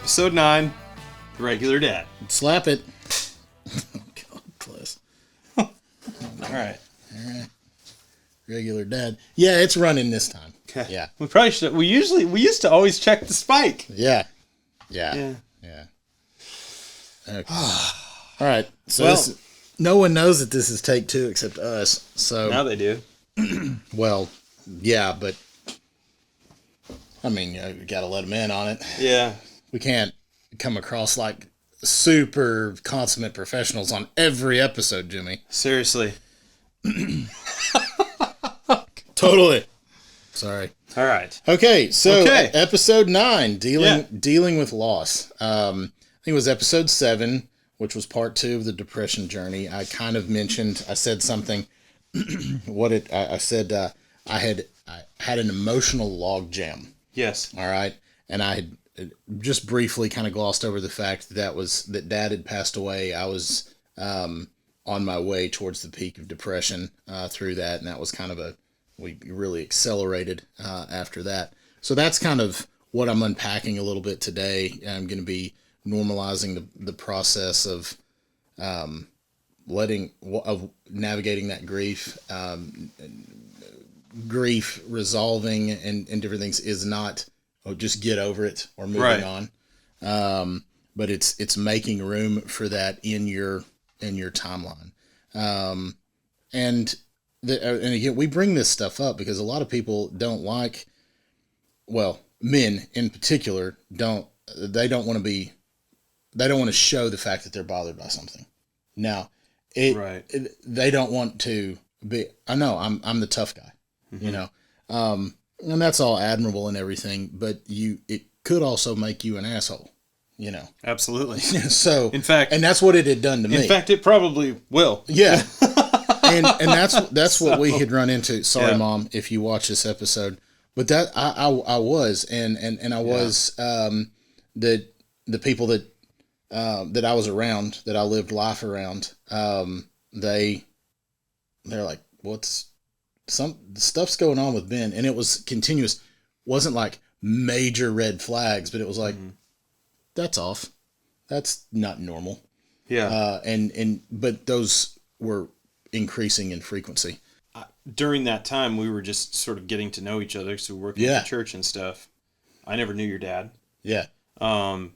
Episode 9, The Regular Dad. Slap it. God bless. All right. Regular dad. Yeah, it's running this time. Okay. Yeah. We probably should. We used to always check the spike. Yeah. Yeah. Okay. All right. So Well- no one knows that this is take 2 except us. So Now they do. well, yeah, but I mean, you got to let them in on it. Yeah. We can't come across like super consummate professionals on every episode, Jimmy. Seriously. Totally. Sorry. All right. Okay, so Okay. episode 9, dealing with loss. I think it was episode 7, which was part 2 of the depression journey. I kind of mentioned, I said something. I said I had an emotional log jam. Yes. All right, and I had just briefly kind of glossed over the fact that Dad had passed away. I was on my way towards the peak of depression through that, and that was kind of we really accelerated after that. So that's kind of what I'm unpacking a little bit today. I'm going to be normalizing the process of navigating that grief. Grief resolving and different things is not just get over it or moving on. But it's making room for that in your timeline. And again, we bring this stuff up because a lot of people don't like, well, men in particular they don't want to show the fact that they're bothered by something. Now, they don't want to be, I know I'm the tough guy, you know, and that's all admirable and everything, but it could also make you an asshole, you know? Absolutely. So, In fact, and that's what it had done to me. In fact, it probably will. Yeah. and that's what we had run into. Sorry, Yeah. Mom, if you watch this episode, but that I was, and I was, the people that I was around, that I lived life around, they're like, some stuff's going on with Ben, and it was continuous. Wasn't like major red flags, but it was like, that's off. That's not normal. Yeah. But those were increasing in frequency. During that time, we were just sort of getting to know each other, so we were working at the church and stuff. I never knew your dad. Yeah. Oh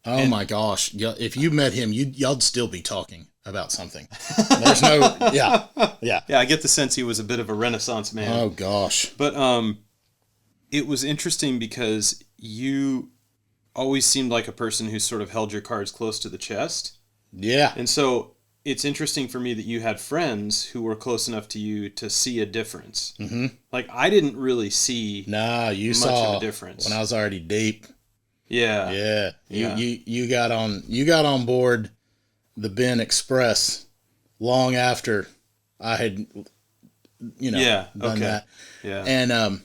my gosh. If you met him, y'all'd still be talking about something. There's no, yeah. Yeah, I get the sense he was a bit of a Renaissance man. Oh gosh. But it was interesting because you always seemed like a person who sort of held your cards close to the chest. Yeah. And so it's interesting for me that you had friends who were close enough to you to see a difference. Mm-hmm. Like, I didn't really see you much saw of a difference. when I was already deep. Yeah. Yeah. You got on board the Ben Express long after I had, done that. Yeah. And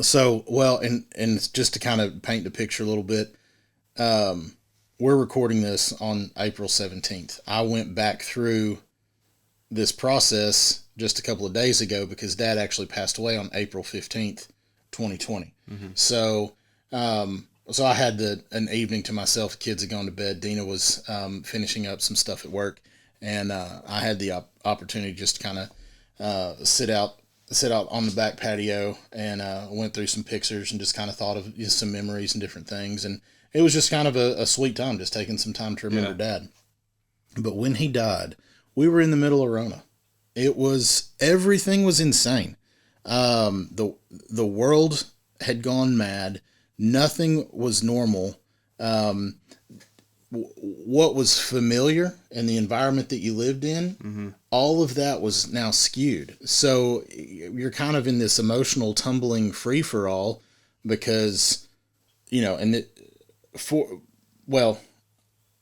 so, well, and just to kind of paint the picture a little bit, we're recording this on April 17th. I went back through this process just a couple of days ago because Dad actually passed away on April 15th, 2020. Mm-hmm. So I had an evening to myself. The kids had gone to bed. Dina was finishing up some stuff at work, and I had the opportunity just to kind of sit out on the back patio and went through some pictures and just kind of thought of some memories and different things. And it was just kind of a sweet time, just taking some time to remember Dad. But when he died, we were in the middle of Rona. Everything was insane. The world had gone mad. Nothing was normal. What was familiar in the environment that you lived in, all of that was now skewed. So you're kind of in this emotional tumbling free-for-all because, I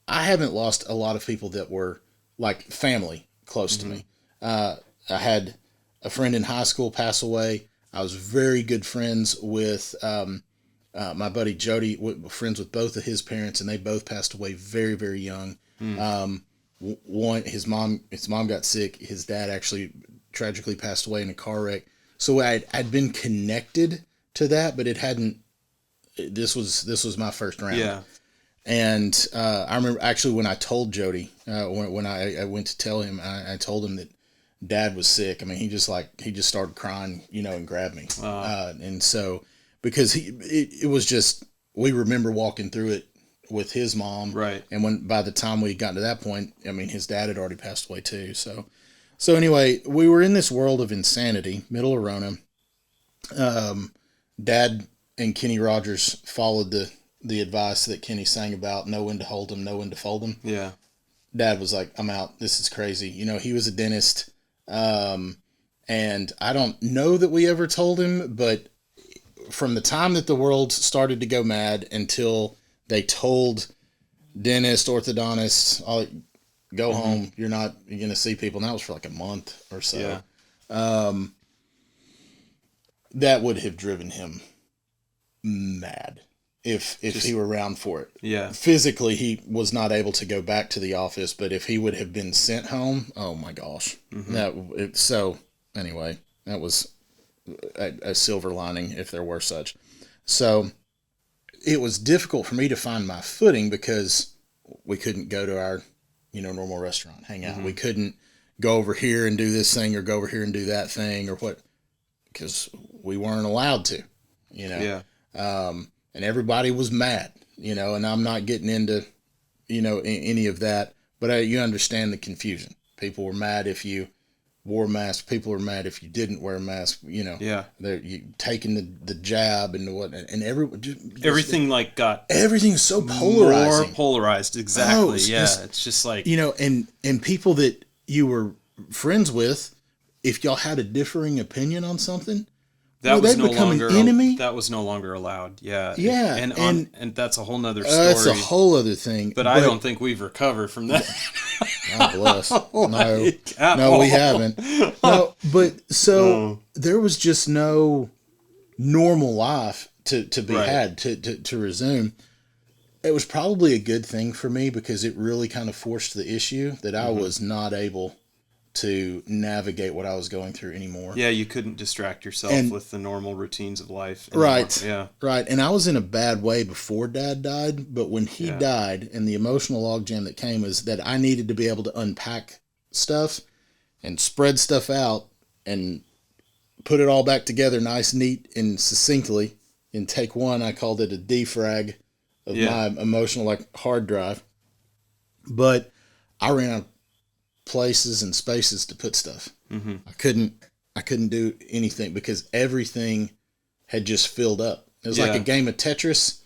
haven't lost a lot of people that were like family close to me. I had a friend in high school pass away. I was very good friends with my buddy Jody, friends with both of his parents, and they both passed away very, very young. One, his mom got sick. His dad actually tragically passed away in a car wreck. So I'd been connected to that, but it hadn't this was my first round. Yeah. And I remember actually when I told Jody, when I went to tell him, I told him that Dad was sick. I mean, he just started crying, and grabbed me. And so because it was just, we remember walking through it with his mom. Right. And by the time we got to that point, I mean, his dad had already passed away too. So anyway, we were in this world of insanity, middle of Rona. Dad and Kenny Rogers followed the advice that Kenny sang about, know when to hold them, know when to fold them. Yeah. Dad was like, I'm out. This is crazy. He was a dentist. And I don't know that we ever told him, but from the time that the world started to go mad until they told dentists, orthodontists, go home, you're going to see people. And that was for like a month or so. Yeah. That would have driven him mad if he were around for it. Yeah. Physically, he was not able to go back to the office, but if he would have been sent home, oh my gosh. So anyway, that was a silver lining if there were such. So it was difficult for me to find my footing because we couldn't go to our, normal restaurant, hang out. We couldn't go over here and do this thing or go over here and do that thing or what, because we weren't allowed to, Yeah. And everybody was mad, and I'm not getting into, any of that, but you understand the confusion. People were mad if you wore a mask. People were mad if you didn't wear a mask, Yeah. They're taking the jab and what, and Everything everything's so polarizing. More polarized. Exactly. It's It's just like, and people that you were friends with, if y'all had a differing opinion on something, that was they'd no become longer an enemy. That was no longer allowed. Yeah. Yeah. And that's a whole nother story. That's a whole other thing. But I don't think we've recovered from that. God bless. No, we haven't. No, but so there was just no normal life to be had, to resume. It was probably a good thing for me because it really kind of forced the issue that I was not able to navigate what I was going through anymore. Yeah, you couldn't distract yourself with the normal routines of life anymore. Right. Yeah. Right. And I was in a bad way before Dad died, but when he died, and the emotional logjam that came is that I needed to be able to unpack stuff and spread stuff out and put it all back together nice, neat, and succinctly. In take one, I called it a defrag of my emotional hard drive. But I ran out of places and spaces to put stuff. I couldn't do anything because everything had just filled up. It was like a game of Tetris,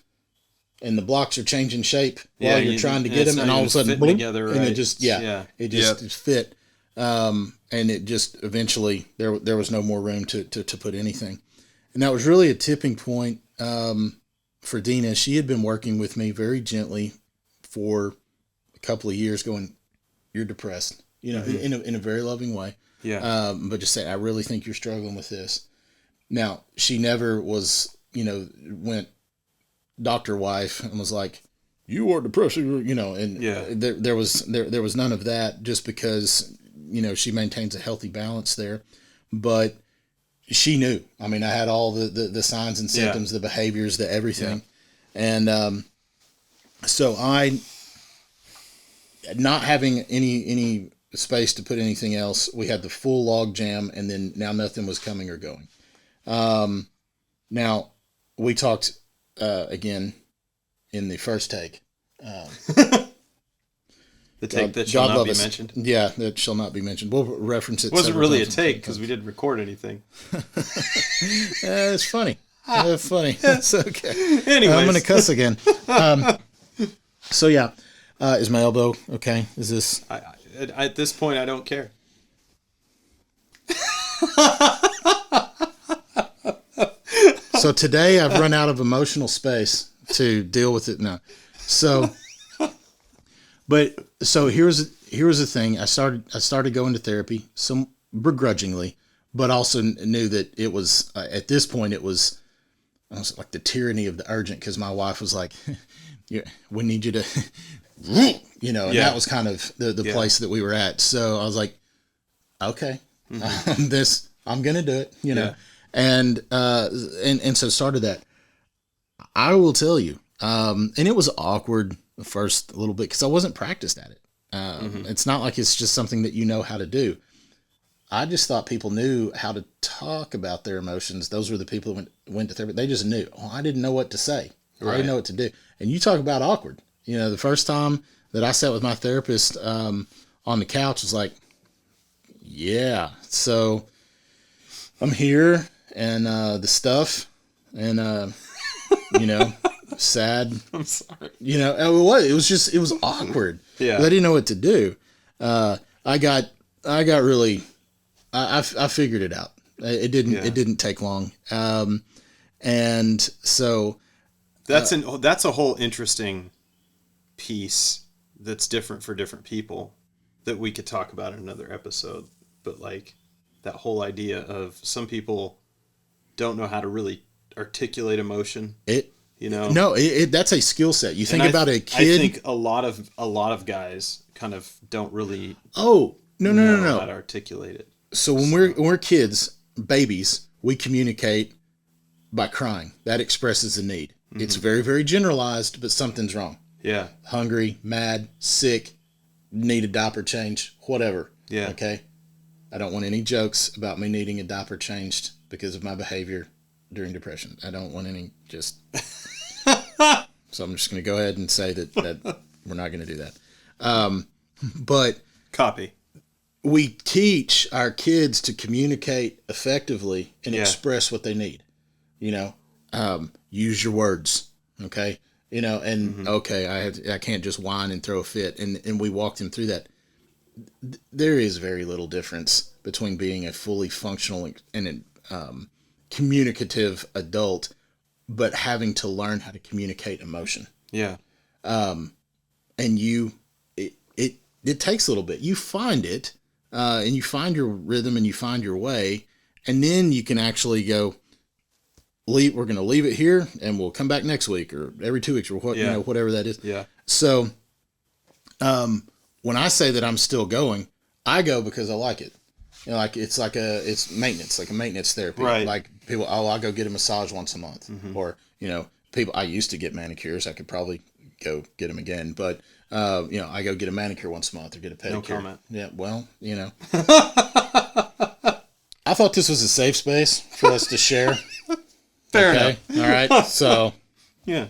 and the blocks are changing shape while you're trying to get them, and all of a sudden, boom, together, and it just it fit. And it just eventually there was no more room to put anything, and that was really a tipping point for Dina. She had been working with me very gently for a couple of years, going, "You're depressed." In a very loving way. Yeah. But just say, I really think you're struggling with this. Now, she never was, went doctor wife and was like, you are depressed, and there was none of that just because, she maintains a healthy balance there. But she knew. I mean, I had all the signs and symptoms, the behaviors, the everything. Yeah. And so I, not having any space to put anything else, we had the full log jam, and then now nothing was coming or going. Now we talked again in the first take. The take that shall not be mentioned. Yeah, that shall not be mentioned. We'll reference it. It wasn't really a take because we didn't record anything. It's funny. It's funny. It's okay. Anyways. I'm going to cuss again. So yeah, is my elbow okay? Is this? At this point, I don't care. So today I've run out of emotional space to deal with it now. So, but so here's the thing. I started going to therapy, some begrudgingly, but also knew that it was at this point it was almost like the tyranny of the urgent, because my wife was like, "We need you to." And that was kind of the place that we were at. So I was like, okay, I'm going to do it, and so started that. I will tell you, and it was awkward the first little bit because I wasn't practiced at it. It's not like it's just something that you know how to do. I just thought people knew how to talk about their emotions. Those were the people who went to therapy. They just knew. Oh, I didn't know what to say. I didn't know what to do. And you talk about awkward. You know, the first time that I sat with my therapist on the couch was like, yeah, so I'm here and the stuff and, you know, sad. I'm sorry. You know, it was awkward. Yeah. I didn't know what to do. I got really, I figured it out. It didn't take long. And so that's a whole interesting piece that's different for different people that we could talk about in another episode. But like that whole idea of some people don't know how to really articulate emotion. That's a skill set. You think about a kid. I think a lot of guys kind of don't really. Oh, no. know how to articulate it. So when we're kids, babies, we communicate by crying. That expresses a need. Mm-hmm. It's very, very generalized, but something's wrong. Yeah. Hungry, mad, sick, need a diaper change, whatever. Yeah. Okay. I don't want any jokes about me needing a diaper changed because of my behavior during depression. I don't want any just. So I'm just going to go ahead and say that we're not going to do that. But copy. We teach our kids to communicate effectively and express what they need. You know, use your words. Okay. You know, and I can't just whine and throw a fit. And we walk them through that. There is very little difference between being a fully functional and communicative adult, but having to learn how to communicate emotion. Yeah. And it takes a little bit. You find it, and you find your rhythm and you find your way, and then you can actually go, we're going to leave it here and we'll come back next week or every 2 weeks or whatever that is. Yeah. So, when I say that I'm still going, I go because I like it. You know, like it's maintenance, like a maintenance therapy. Right. Like people, I go get a massage once a month, or people. I used to get manicures. I could probably go get them again, but I go get a manicure once a month or get a pedicure. No comment. Yeah, well, I thought this was a safe space for us to share. Fair enough. All right. So. Yeah.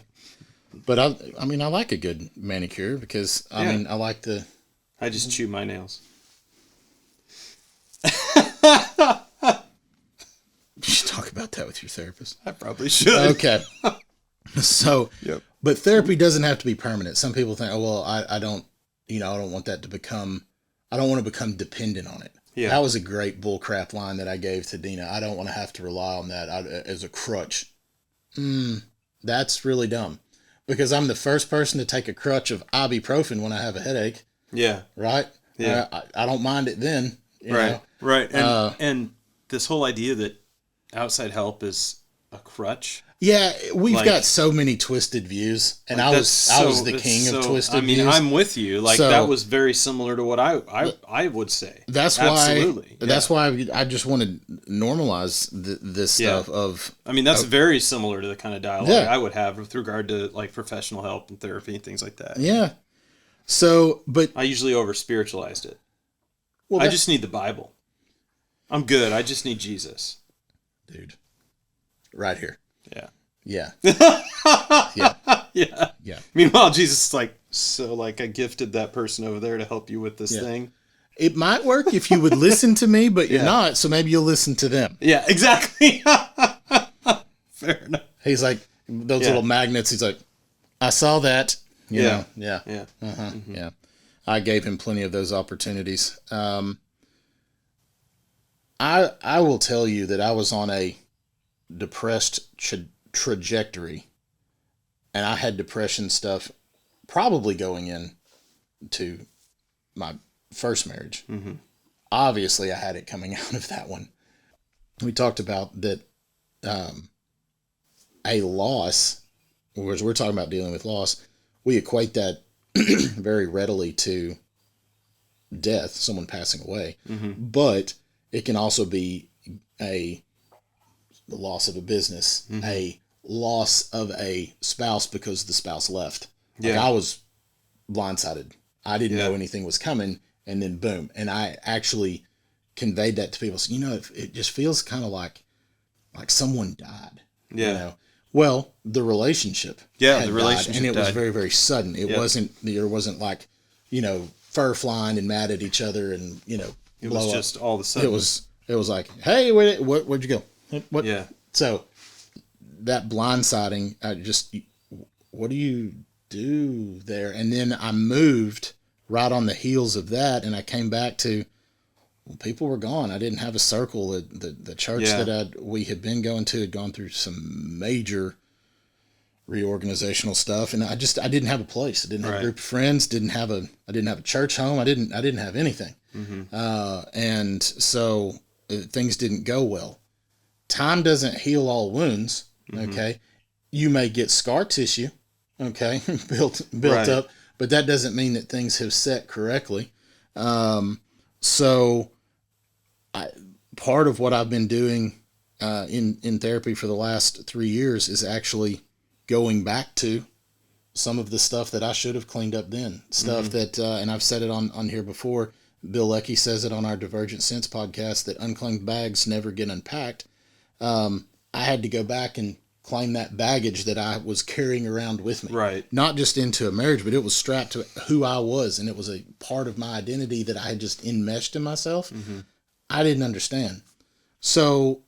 But I mean, I like a good manicure because I like the. I just chew my nails. You should talk about that with your therapist. I probably should. Okay. So, But therapy doesn't have to be permanent. Some people think, I don't want that to become, I don't want to become dependent on it. Yeah. That was a great bullcrap line that I gave to Dina. I don't want to have to rely on that as a crutch. That's really dumb because I'm the first person to take a crutch of ibuprofen when I have a headache. Yeah. Right? Yeah. I don't mind it then. Right. Right. And this whole idea that outside help is a crutch. Yeah, we've got so many twisted views, and I was the king of twisted views. I'm with you. Like that was very similar to what I would say. That's absolutely. That's why I just want to normalize this stuff of. I mean, that's very similar to the kind of dialogue I would have with regard to like professional help and therapy and things like that. Yeah. So, but I usually over spiritualized it. Well, I just need the Bible. I'm good. I just need Jesus, dude. Right here. Yeah. Yeah. Yeah. Yeah. Yeah. Meanwhile, Jesus is like, so like I gifted that person over there to help you with this thing. It might work if you would listen to me, but you're not, so maybe you'll listen to them. Yeah, exactly. Fair enough. He's like, those little magnets, he's like, I saw that. You know? Yeah. Yeah. Yeah. I gave him plenty of those opportunities. I will tell you that I was on a depressed trajectory, and I had depression stuff probably going in to my first marriage. Mm-hmm. Obviously, I had it coming out of that one. We talked about that a loss, whereas we're talking about dealing with loss, we equate that very readily to death, someone passing away. Mm-hmm. But it can also be the loss of a business, a loss of a spouse because the spouse left. Like, Yeah. I was blindsided. I didn't know anything was coming, and then boom. And I actually conveyed that to people. So, it just feels kind of like someone died. Yeah. Well, the relationship. Yeah, had the died, relationship and it was died. very, very sudden. There wasn't like, fur flying and mad at each other and, It blow was up. just all of a sudden. It was like, hey, where'd you go? What? Yeah. So that blindsiding, what do you do there? And then I moved right on the heels of that, and I came back to, well, people were gone. I didn't have a circle. The church that we had been going to had gone through some major reorganizational stuff, and I didn't have a place. I didn't have a group of friends. I didn't have a church home. I didn't have anything. And so things didn't go well. Time doesn't heal all wounds. Okay, you may get scar tissue. Okay, built up, but that doesn't mean that things have set correctly. So part of what I've been doing in therapy for the last 3 years is actually going back to some of the stuff that I should have cleaned up then. Stuff that, and I've said it on here before, Bill Leckie says it on our Divergent Sense podcast, that unclaimed bags never get unpacked. I had to go back and claim that baggage that I was carrying around with me. Right. Not just into a marriage, but it was strapped to who I was, and it was a part of my identity that I had just enmeshed in myself. I didn't understand. So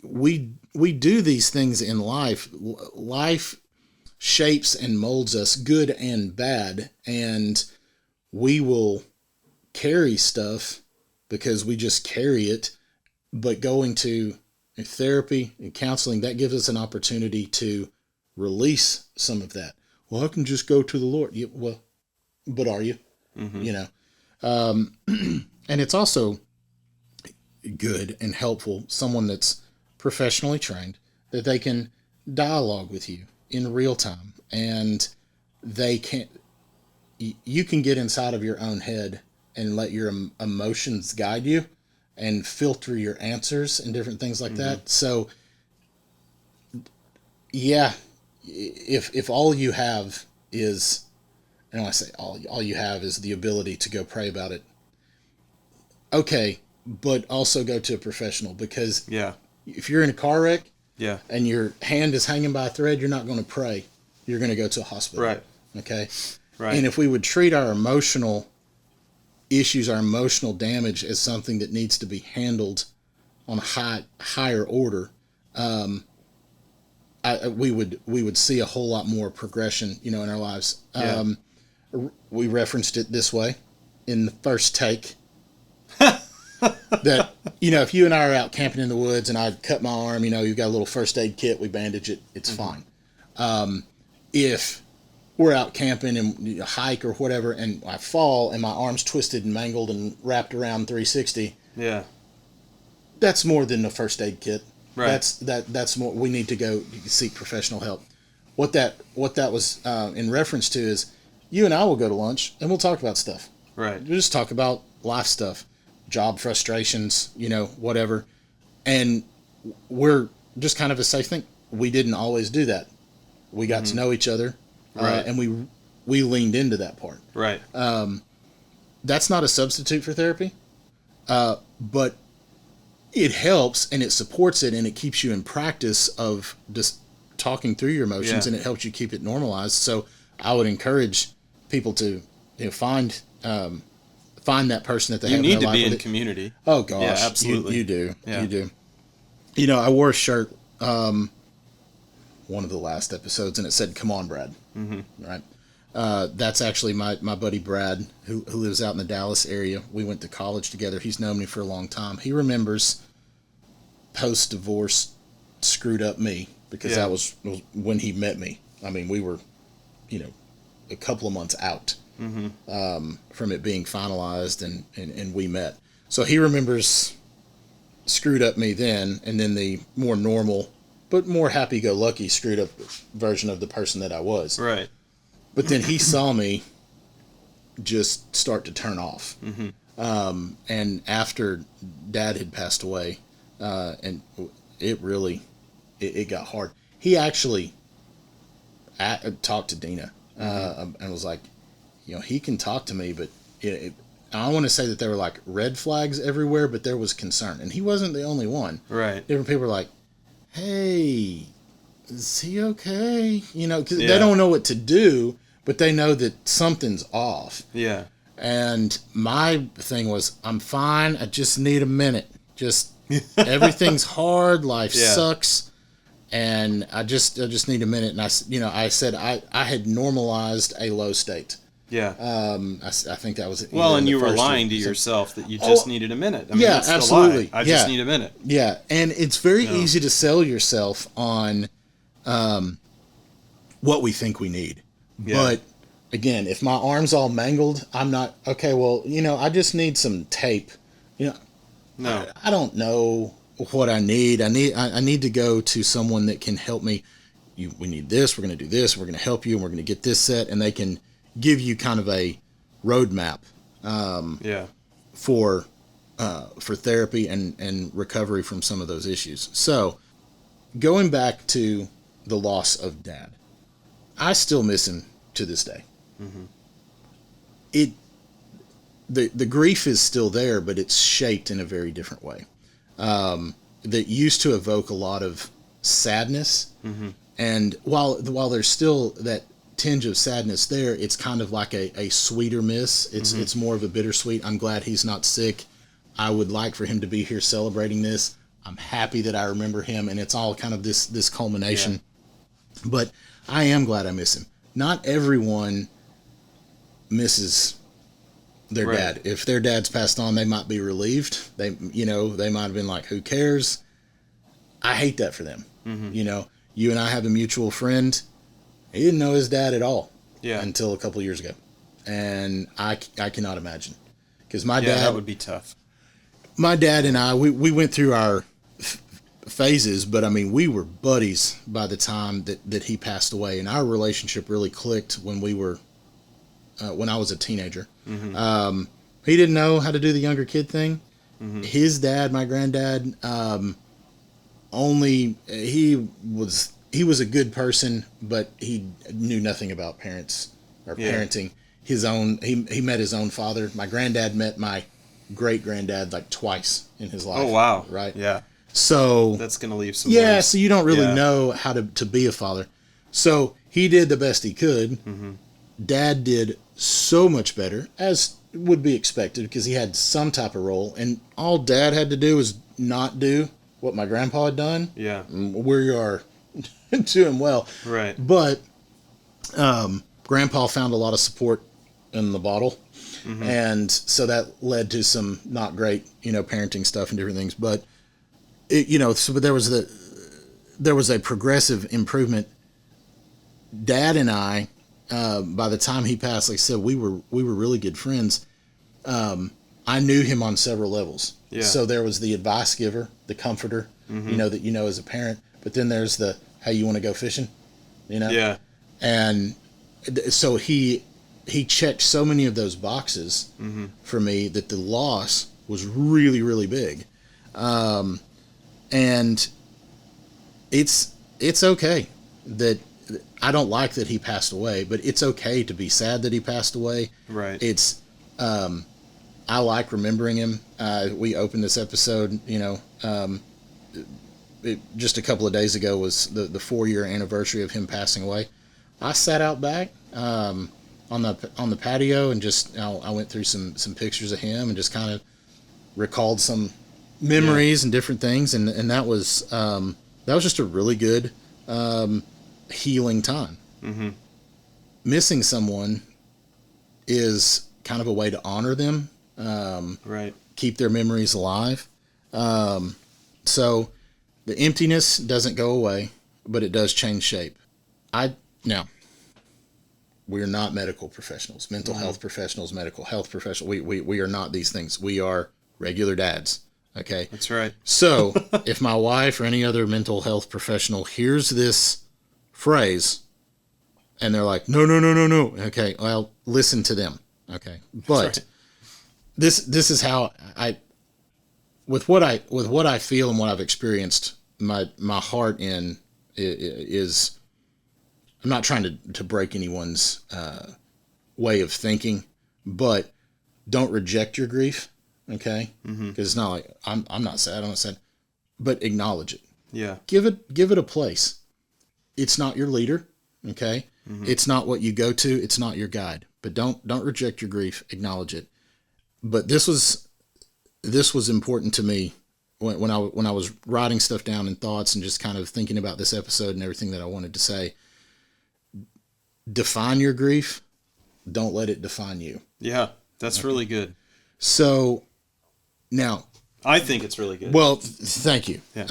we do these things in life. Life shapes and molds us, good and bad, and we will carry stuff because we just carry it. But going to therapy and counseling, that gives us an opportunity to release some of that. Well, I can just go to the Lord. Well, but are you? And it's also good and helpful, someone that's professionally trained, that they can dialogue with you in real time, and you can get inside of your own head and let your emotions guide you and filter your answers and different things like that. So yeah, if all you have is, and when I say all you have is the ability to go pray about it, okay, but also go to a professional, because if you're in a car wreck and your hand is hanging by a thread, you're not going to pray. You're going to go to a hospital. Right. Okay. Right. And if we would treat our emotional issues, our emotional damage, as something that needs to be handled on a higher order, we would see a whole lot more progression, in our lives. We referenced it this way in the first take. That, if you and I are out camping in the woods and I cut my arm, you've got a little first aid kit, we bandage it, it's fine. If we're out camping and hike or whatever, and I fall and my arm's twisted and mangled and wrapped around 360, that's more than a first aid kit. Right. That's more. We need to go seek professional help. What that was in reference to is, you and I will go to lunch and we'll talk about stuff. Right. We'll just talk about life stuff, job frustrations, whatever. And we're just kind of a safe thing. We didn't always do that. We got to know each other, and we leaned into that part. Right. That's not a substitute for therapy, but it helps and it supports it, and it keeps you in practice of just talking through your emotions, and it helps you keep it normalized. So I would encourage people to find that person that they have in their life. You need to be in community. Oh gosh, yeah, absolutely. You do. Yeah. You do. I wore a shirt one of the last episodes, and it said, "Come on, Brad." Right. That's actually my buddy Brad, who lives out in the Dallas area. We went to college together. He's known me for a long time. He remembers post-divorce screwed up me, because that was when he met me. I mean, we were, a couple of months out from it being finalized, and we met. So he remembers screwed up me then, and then the more normal but more happy-go-lucky screwed up version of the person that I was. Right. But then he saw me just start to turn off. And after Dad had passed away, and it really, it got hard. he actually talked to Dina and was like, he can talk to me, but I want to say that there were like red flags everywhere, but there was concern, and he wasn't the only one. Right. Different people were like, "Hey, is he okay?" Because they don't know what to do, but they know that something's off. Yeah. And my thing was, I'm fine. I just need a minute. Just everything's hard. Life sucks, and I just need a minute. And I said I had normalized a low state. Yeah. I think that was well, and you were lying to yourself that you just needed a minute. I mean, that's absolutely. The lie. I just need a minute. Yeah, and it's very easy to sell yourself on what we think we need. Yeah. But again, if my arm's all mangled, I'm not okay. Well, I just need some tape. No, I don't know what I need. I need to go to someone that can help me. We need this. We're going to do this. We're going to help you, and we're going to get this set, and they can give you kind of a roadmap. For therapy and recovery from some of those issues. So, going back to the loss of Dad, I still miss him to this day. Mm-hmm. The grief is still there, but it's shaped in a very different way. That used to evoke a lot of sadness, and while there's still that tinge of sadness there, it's kind of like a sweeter miss. It's more of a bittersweet. I'm glad he's not sick. I would like for him to be here celebrating this. I'm happy that I remember him, and it's all kind of this culmination. Yeah. But I am glad I miss him. Not everyone misses their dad. If their dad's passed on, they might be relieved. They might have been like, who cares? I hate that for them. You and I have a mutual friend. He didn't know his dad at all until a couple of years ago. And I cannot imagine. Because my dad... that would be tough. My dad and I, we went through our phases, but I mean, we were buddies by the time that he passed away. And our relationship really clicked when we were... when I was a teenager. He didn't know how to do the younger kid thing. His dad, my granddad, he was a good person, but he knew nothing about parents or parenting. He met his own father. My granddad met my great granddad like twice in his life. Oh wow! Right? Yeah. So that's gonna leave some. Yeah. words. So you don't really know how to be a father. So he did the best he could. Dad did so much better, as would be expected, because he had some type of role, and all Dad had to do was not do what my grandpa had done. Yeah. We are doing well. Right. But Grandpa found a lot of support in the bottle. And so that led to some not great, parenting stuff and different things. But, but there was a progressive improvement. Dad and I, by the time he passed, like I said, we were really good friends. I knew him on several levels. Yeah. So there was the advice giver, the comforter, that as a parent. But then there's the, hey, you want to go fishing? Yeah. And so he checked so many of those boxes for me that the loss was really, really big. And it's okay that I don't like that he passed away, but it's okay to be sad that he passed away. Right. It's, I like remembering him. We opened this episode, just a couple of days ago was the 4-year anniversary of him passing away. I sat out back, on the patio and just, I went through some pictures of him and just kind of recalled some memories and different things. And that was just a really good, healing time. Missing someone is kind of a way to honor them, right. Keep their memories alive. So the emptiness doesn't go away, but it does change shape. Now, we're not medical professionals, mental health professionals, medical health professionals. We are not these things. We are regular dads. Okay. That's right. So if my wife or any other mental health professional hears this phrase and they're like, no. Okay. Well, listen to them. Okay. But right. This is how with what I feel and what I've experienced, my heart in is I'm not trying to break anyone's way of thinking, but don't reject your grief, okay? Because it's not like I'm not sad, I'm not sad, but acknowledge it. Yeah. Give it a place. It's not your leader, okay? It's not what you go to. It's not your guide. But don't reject your grief. Acknowledge it. But this was important to me when I was writing stuff down in thoughts and just kind of thinking about this episode and everything that I wanted to say. Define your grief. Don't let it define you. Yeah, that's really good. So now, I think it's really good. well, thank you. Yeah.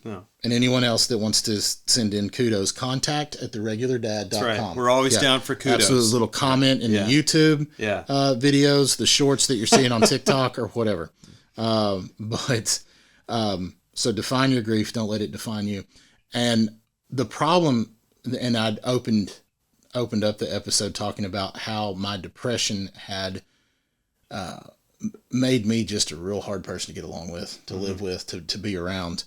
No. And anyone else that wants to send in kudos, contact at theregulaردad.com. That's right. We're always down for kudos. Absolutely. Little comment in Yeah. the YouTube Yeah. videos, the shorts that you're seeing on TikTok or whatever. So define your grief. Don't let it define you. And the problem, and I'd opened up the episode talking about how my depression had made me just a real hard person to get along with, to live with, to be around.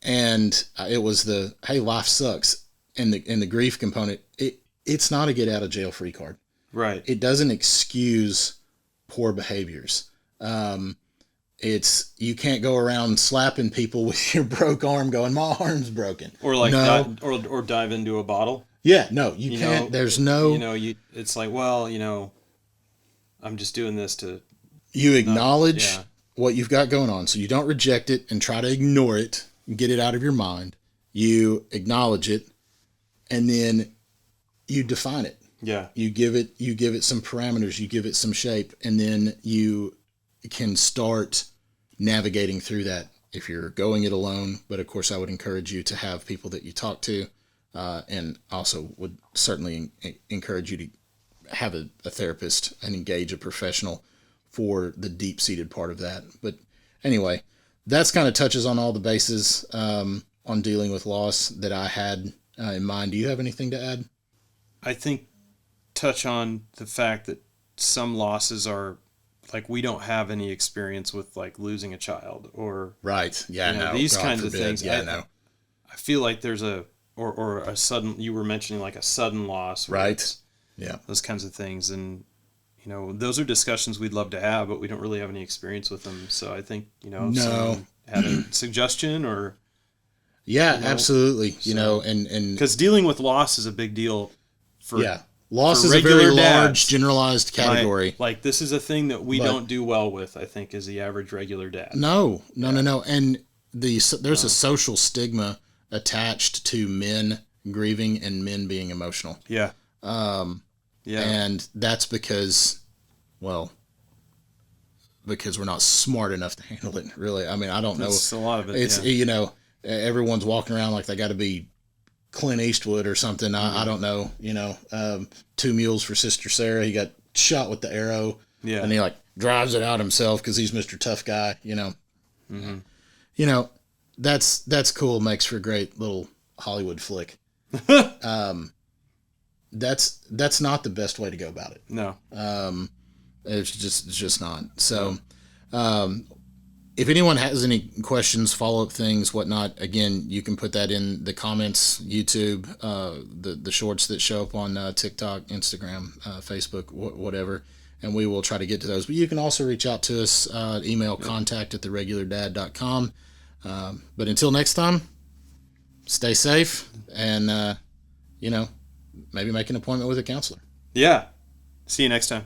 And it was hey, life sucks. And the grief component, it's not a get out of jail free card. Right. It doesn't excuse poor behaviors. You can't go around slapping people with your broke arm going, my arm's broken. Or like no. or dive into a bottle. Yeah, no, you can't. There's no. It's like, well, I'm just doing this to. You acknowledge what you've got going on, so you don't reject it and try to ignore it and get it out of your mind. You acknowledge it, and then you define it. Yeah. You give it some parameters. You give it some shape, and then you can start navigating through that. If you're going it alone, but of course, I would encourage you to have people that you talk to. And also would certainly encourage you to have a therapist and engage a professional for the deep-seated part of that. But anyway, that's kind of touches on all the bases on dealing with loss that I had in mind. Do you have anything to add? I think touch on the fact that some losses are like we don't have any experience with like losing a child or right. Yeah, no. These God kinds forbid. of things. Yeah, no. I feel like there's or a sudden, you were mentioning like a sudden loss. Right. Yeah. Those kinds of things. And, those are discussions we'd love to have, but we don't really have any experience with them. So I think, if someone had a suggestion or. Yeah, absolutely. And. Because dealing with loss is a big deal for. Yeah. Loss is a very large, generalized category. Like this is a thing that we don't do well with, I think, as the average regular dad. No. And there's a social stigma attached to men grieving and men being emotional. Yeah. And that's because we're not smart enough to handle it, really. I mean, I don't know. It's a lot of it. It's, everyone's walking around like they got to be Clint Eastwood or something. I don't know, 2 mules for Sister Sarah. He got shot with the arrow. Yeah. And he drives it out himself because he's Mr. Tough Guy, Mm-hmm. That's cool. Makes for a great little Hollywood flick. That's not the best way to go about it. No. It's just not. So, if anyone has any questions, follow-up things, whatnot, again, you can put that in the comments, YouTube, the shorts that show up on TikTok, Instagram, Facebook, whatever, and we will try to get to those. But you can also reach out to us, email contact@theregulaردad.com. But until next time, stay safe and, maybe make an appointment with a counselor. Yeah. See you next time.